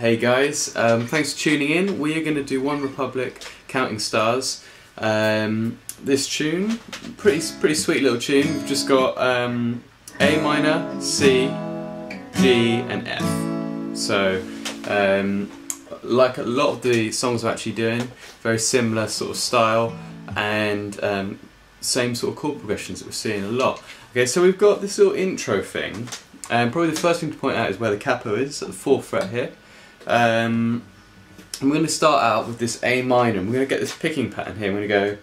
Hey guys, thanks for tuning in. We are going to do One Republic, Counting Stars. This tune, pretty sweet little tune. We've just got A minor, C, G and F. So like a lot of the songs we're actually doing, very similar sort of style and same sort of chord progressions that we're seeing a lot. Okay, so we've got this little intro thing, and probably the first thing to point out is where the capo is, at the 4th fret here. I'm going to start out with this A minor. I'm going to get this picking pattern here. I'm going to go.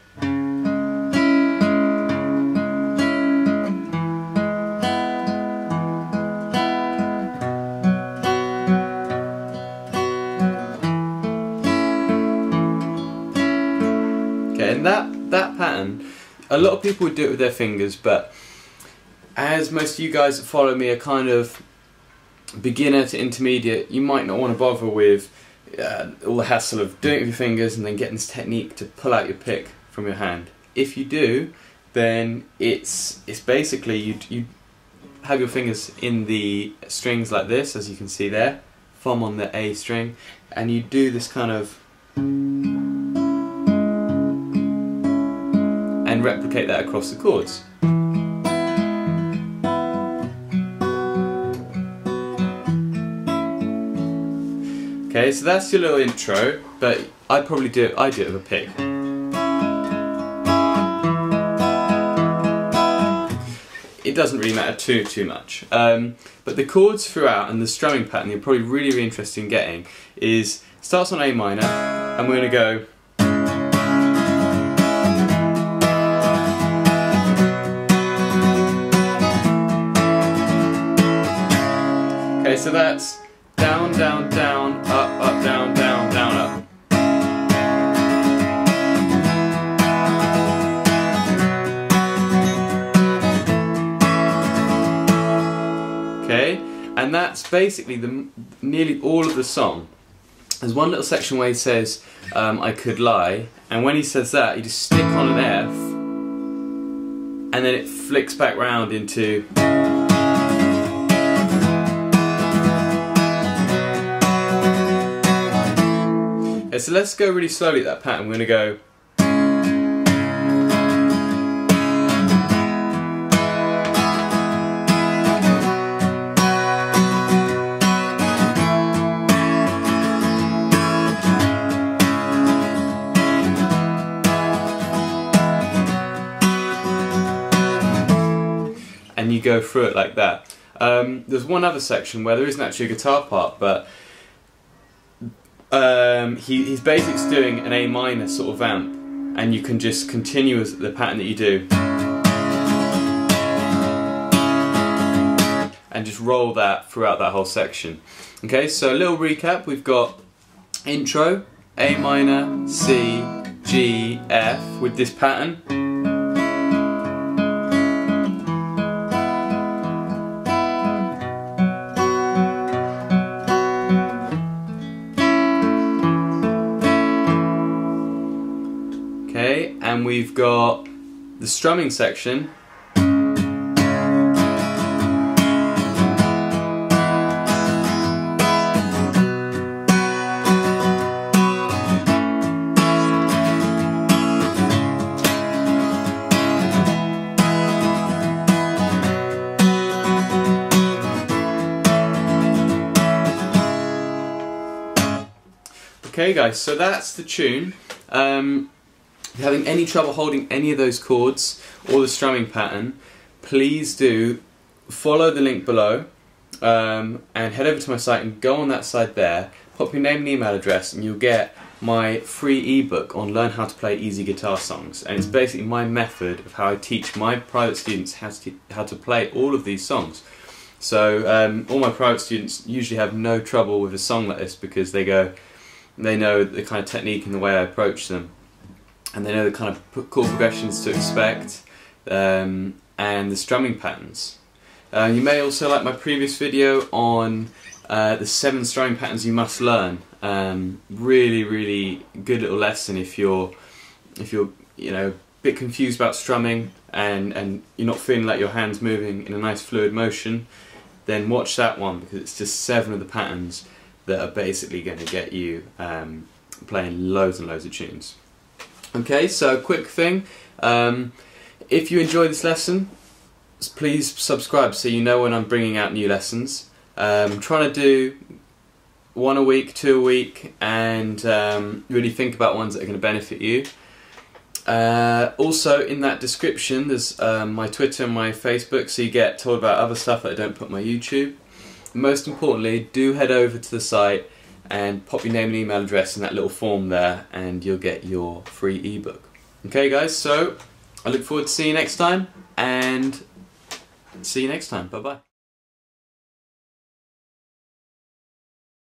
Okay, and that pattern, a lot of people would do it with their fingers, but as most of you guys that follow me are kind of beginner to intermediate, you might not want to bother with all the hassle of doing it with your fingers and then getting this technique to pull out your pick from your hand. If you do, then it's basically you have your fingers in the strings like this, as you can see there, thumb on the A string, and you do this kind of and replicate that across the chords. Okay, so that's your little intro, but I do it with a pick. It doesn't really matter too much. But the chords throughout and the strumming pattern you're probably really interested in getting is, starts on A minor, and we're going to go. Okay, so that's down, down, down, up, up, down, down, down, up. Okay, and that's basically nearly all of the song. There's one little section where he says, I could lie, and when he says that, you just stick on an F, and then it flicks back round into. So let's go really slowly at that pattern. We're going to go. And you go through it like that. There's one other section where there isn't actually a guitar part, but he's basically doing an A minor sort of vamp, and you can just continue as the pattern that you do and just roll that throughout that whole section. Okay, so a little recap. We've got intro, A minor, C, G, F with this pattern. Okay, and we've got the strumming section. Okay guys, so that's the tune. If you're having any trouble holding any of those chords or the strumming pattern, please do follow the link below and head over to my site and go on that side there, pop your name and email address, and you'll get my free ebook on learn how to play easy guitar songs. And it's basically my method of how I teach my private students how to play all of these songs. So all my private students usually have no trouble with a song like this because they know the kind of technique and the way I approach them. And they know the kind of chord progressions to expect and the strumming patterns. You may also like my previous video on the 7 strumming patterns you must learn. Really good little lesson if you're a bit confused about strumming and you're not feeling like your hands moving in a nice fluid motion. Then watch that one, because it's just 7 of the patterns that are basically going to get you playing loads and loads of tunes. Okay, so quick thing, if you enjoy this lesson, please subscribe so you know when I'm bringing out new lessons. I'm trying to do 1 a week, 2 a week, and really think about ones that are going to benefit you. Also in that description there's my Twitter and my Facebook, so you get told about other stuff that I don't put on my YouTube. Most importantly, do head over to the site and pop your name and email address in that little form there, and you'll get your free ebook. Okay guys, so I look forward to seeing you next time, and see you next time. Bye bye.